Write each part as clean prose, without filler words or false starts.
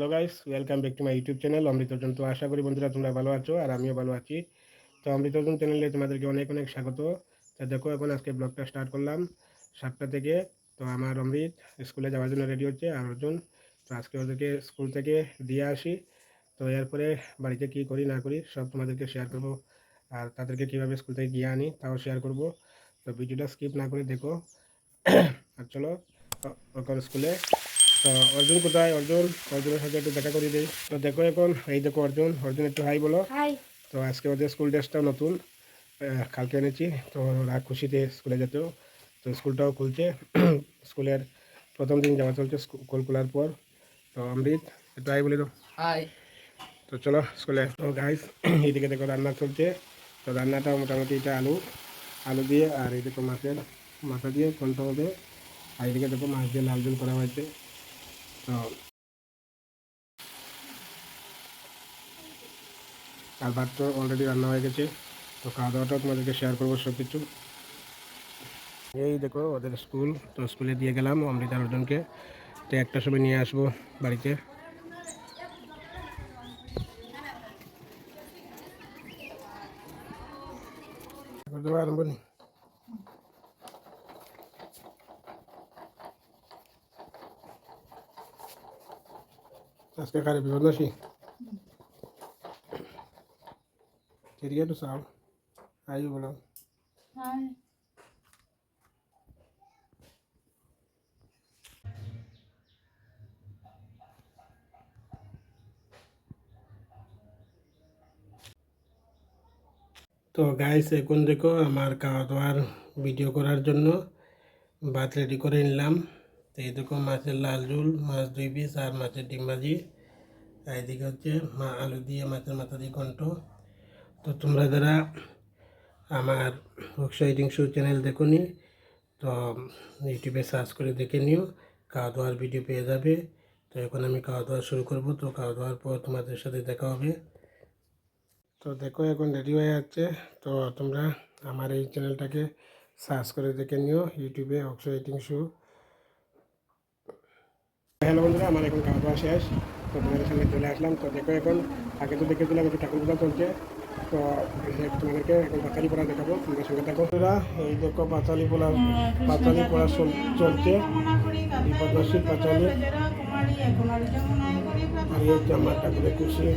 Hello guys, welcome back to my YouTube channel Amrit Arjun. তো আশা করি বন্ধুরা তোমরা ভালো আছো আর আমিও ভালো আছি। তো অমৃত অর্জুন চ্যানেলে তোমাদেরকে অনেক অনেক স্বাগত। তো দেখো এখন আজকে ব্লগটা স্টার্ট করলাম 7টা থেকে। তো আমার অমৃত স্কুলে যাওয়ার জন্য রেডি হচ্ছে আর অর্জুন। তো আজকে ওদেরকে স্কুল থেকে দিয়ে আসি। তো এরপরে বাড়িতে কী করি না করি সব তোমাদেরকে শেয়ার করবো। আর তাদেরকে কীভাবে স্কুল থেকে গিয়ে আনি তাও শেয়ার করবো। তো ভিডিওটা স্কিপ না করে দেখো। আর চলো এখন স্কুলে। তো অর্জুন কোথায়? অর্জুনের সাথে একটু দেখা করিয়ে দিই। তো দেখো এখন এই দেখো অর্জুন একটু হাই বলো। হাই। তো আজকে ওদের স্কুল ড্রেসটাও নতুন, কালকে এনেছি। তো ওরা খুশিতে স্কুলে যেতেও। তো স্কুলটাও খুলছে। স্কুলের প্রথম দিন যাওয়া চলছে স্কুল খোলার পর। তো অমৃত একটু হাই বলে দাও। হাই। তো চলো স্কুলে। তো গাইস এইদিকে দেখো রান্না চলছে। তো রান্নাটা মোটামুটি এটা আলু আলু দিয়ে আর এই দেখো মাছের মাথা দিয়ে ঘন্ট হবে। আর এদিকে দেখো মাছ দিয়ে লাল ঝোল করা হয়েছে। তো আর ভাত তো অলরেডি রান্না হয়ে গেছে। তো খাওয়া দাওয়াটাও তোমাদেরকে শেয়ার করবো সব কিছু। এই দেখো ওদের স্কুল। তো স্কুলে দিয়ে গেলাম অমৃতা অর্জুনকে। তো একটার সময় নিয়ে আসবো বাড়িতে। আরম্ভ নি আজকে কারে বিপদ আসি এদিকে একটু চাও আই বলো। তো গাইস এখন দেখো আমার খাওয়া দাওয়ার ভিডিও করার জন্য ভাত রেডি করে নিলাম। তো এই দেখো মাছের লাল ঝোল, মাছ 2 পিস আর মাছের ডিম ভাজি। আর এদিকে হচ্ছে আলু দিয়ে মাছের মাথা দিয়ে ঘন্ট। তো তোমরা যারা আমার এক্সাইটিং শো চ্যানেল দেখো নি, তো ইউটিউবে সার্চ করে দেখে নিও, খাওয়া দাওয়ার ভিডিও পেয়ে যাবে। তো এখন আমি খাওয়া দাওয়া শুরু করব। তো খাওয়া দাওয়ার পর তোমাদের সাথে দেখা হবে। তো দেখো এখন রেডি হয়ে যাচ্ছে। তো তোমরা আমার এই চ্যানেলটাকে সার্চ করে দেখে নিও ইউটিউবে এক্সাইটিং শো। হ্যালো বন্ধুরা, আমার এখন খাওয়া দাওয়া শেষ। তো তোমাদের সামনে চলে আসলাম। তো দেখো এখন আগে তো দেখেছিলাম একটু ঠাকুর পূজা চলছে। তো তোমাদেরকে এখন পাঁচালি পড়া দেখাবো, তোমাদের সঙ্গে থাকো। এই দেখো পাঁচালি পড়া চলছে। বিপদশীল পাঁচালি আর এই হচ্ছে আমার ঠাকুরের খুশি।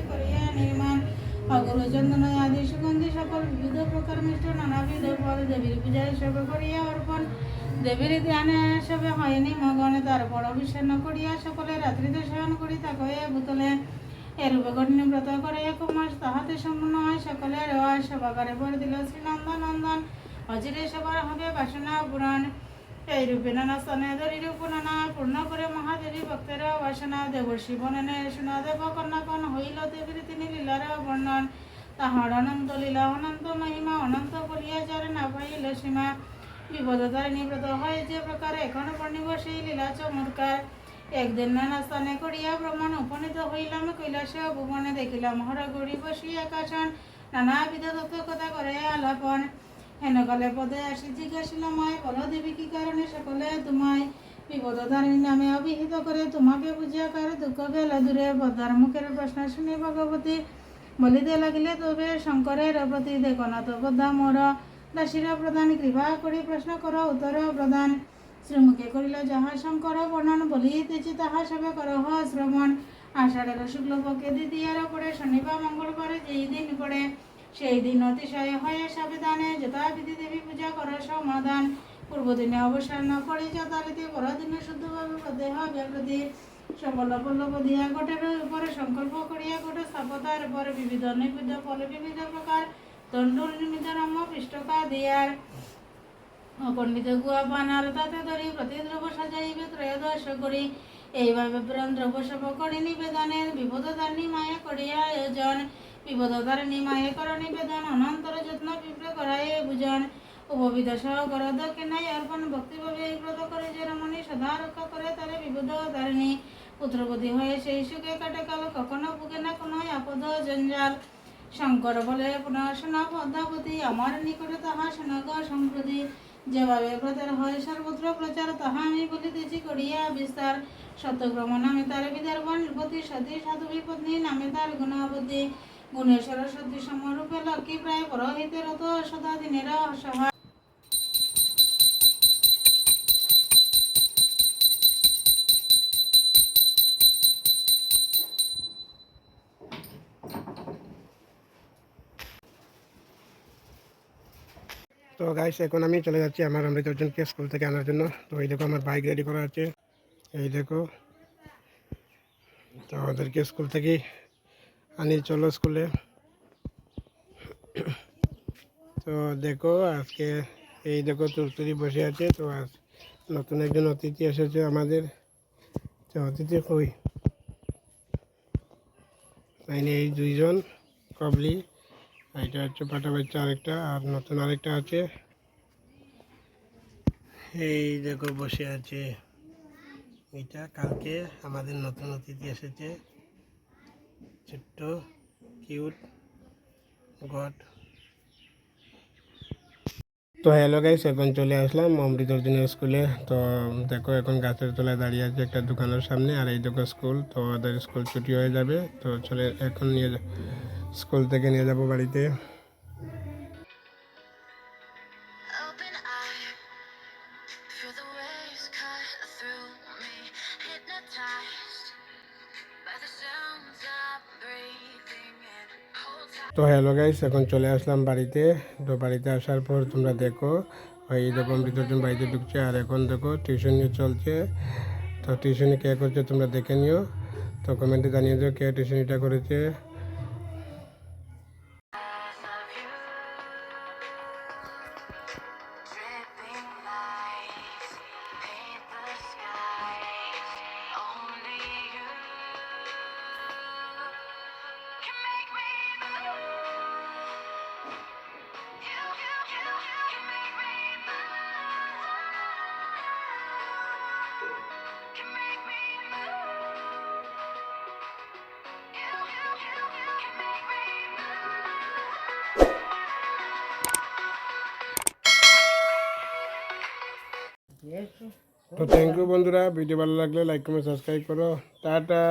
অগরচন্দন আদি সুগন্ধি সকল বিবিধ প্রকার মিষ্ট নানাবিধ ফল দেবীর পূজায় সবে করিয়া অর্পণ দেবীর ধ্যানে সবে হয়নি মগনে তারপর অভিষেন্ন করিয়া সকলে রাত্রিতে শয়ন করি তাকে ভূতলে এরূপে কঠিন ব্রত করে 1 মাস তাহাতে সম্পূর্ণ হয় সকলের সভাগারে পরে দিল শ্রীনন্দন নন্দন অচিরে সবার হবে বাসনা পুরাণ। এইরূপে নানা স্থানে দরিরূপ নানা পূর্ণ করে মহাদেবী ভক্তের বাসনা দেবর্ষি বননে শোনা দেব কন্যাকন হইল দেবীর তিনি লীলার বর্ণন তাহার অনন্ত লীলা অনন্ত মহিমা অনন্ত বলিয়া যার না পাইল সীমা বিপদতারিণী ব্রত হয় যে প্রকারে এখনো পর্ণিব সেই লীলা চমৎকার। একদিন নানা স্থানে করিয়া ভ্রমণ উপনীত হইলাম কৈলাসে ভুবনে দেখিলাম হর গৌরী বসি আকাশন নানাবিধ তত্ত্ব কথা করে আলাপন হেনকালে পদে আসি জিজ্ঞাসিলাম বলো দেবী কি কারণে সকলে তোমায় বিপদতারিণী নামে অভিহিত করে তোমাকে বুঝিয়া কার দুঃখ গেল দূরে বদ্ধার মুখের প্রশ্ন শুনে ভগবতী বলিতে লাগিলে তবে শঙ্করের প্রতি দেখো না তো বদ্ধা মোর দাসীরা প্রদান কৃপা করি প্রশ্ন করো উত্তর প্রদান শ্রীমুখে করিল যাহা শঙ্কর বর্ণন বলিতেছি তাহা সবে করহ শ্রবণ। আষাঢ়ের শুক্লপক্ষে দ্বিতীয়ার পরে শনিবার মঙ্গলবারে যেই দিন পড়ে সেই দিন অতিশয় হয় সাবিধানে যথাবিধি দেবী পূজা করা সমাধান। পূর্বদিনে অবসর না করে যথারীতি পরদিনে শুদ্ধভাবে প্রদেহ ব্যাপ্রতি সকল পল্লব দিয়া গোটের উপরে সংকল্প করিয়া গোটে স্থাপতার পরে বিবিধ নৈবেদ্য ফল বিবিধ প্রকার দণ্ডুল নিমিত নাম পৃষ্ঠকা দিয়ার পণ্ডিত গুয়া বানার তাতে ধরি প্রতি দ্রব্য সাজাইবে ত্রয়োদশ করি এইভাবে প্রাণ দ্রব্য সব করি নিবেদনের বিপদতারিণী মায়া করিয়া আয়োজন বিপদতারিণী মায়ে কর নিবেদন অনন্তর যত্ন বিপ্র করায় বুঝন উপবিধ সহ কর দক্ষিণায় অর্পণ ভক্তিভাবে এই ব্রত করে যে রমণী সদা রক্ষা করে তারে বিপদতারিণী পুত্রপতি হয়ে সেই সুখে কাটে কাল কখনো ভুগে না কোনো আপদ জঞ্জাল। শঙ্কর বলে পুনঃ শোনা পদ্মাবতী আমার নিকটে তাহা শোনাগ সম্প্রতি যেভাবে প্রচার হয় সর্বত্র প্রচার, তাহা আমি বলিতেছি করিয়া বিস্তার। সত্যক্রম নামে তার বিদার বনপতি, সতী সাধু বিপত্নী নামে তার গুণাবতী। গুণের সরস্বতী সমরূপে লক্ষ্মী, প্রায় পরহিতের রত সদা দিনের অসহায়। তো গাইস এখন আমি চলে যাচ্ছি আমার অমৃত অর্জুনকে স্কুল থেকে আনার জন্য। তো এই দেখো আমার বাইক রেডি করা আছে, এই দেখো। তো ওদেরকে স্কুল থেকে আনি, চলো স্কুলে। তো দেখো আজকে এই দেখো তুলতুলি বসে আছে। তো আজ নতুন একজন অতিথি এসেছে আমাদের। তো অতিথি কই, এই দুইজন কবলি, এটা হচ্ছে পাটা বাচ্চা আরেকটা, আর নতুন আরেকটা আছে। এই দেখো বসে আছে, এটা কালকে আমাদের নতুন অতিথি এসেছে, ছোট্ট কিউট গড। তো হ্যালো গাইস, এখন চলে আসলাম অমৃত অর্জুনের স্কুলে। তো দেখো এখন গাছের তলায় দাঁড়িয়ে আছে একটা দোকানের সামনে, আর এই দেখো স্কুল। তো ওদের স্কুল ছুটি হয়ে যাবে, তো চলে এখন স্কুল থেকে নিয়ে যাব বাড়িতে। Open eye, feel the waves cut through me, hypnotized by the sounds I'm breathing in. Hold tight. তো হ্যালো গাইস, এখন চলে আসলাম বাড়িতে। তো বাড়িতে আসার পর তোমরা দেখো এই দেখো অমৃত অর্জুন বাড়িতে ঢুকছে, আর এখন দেখো টিউশনি চলছে। তো টিউশনি কে করছে তোমরা দেখে নিও। তো কমেন্টে জানিয়ে দিও কে টিউশনিটা করেছে। Of you, dripping lights paint the skies. Only you can make me move. You can make me move. Can make me move. You can make me তো থ্যাংক ইউ বন্ধুরা, ভিডিও ভালো লাগলে লাইক কমেন্ট সাবস্ক্রাইব করো। Tata.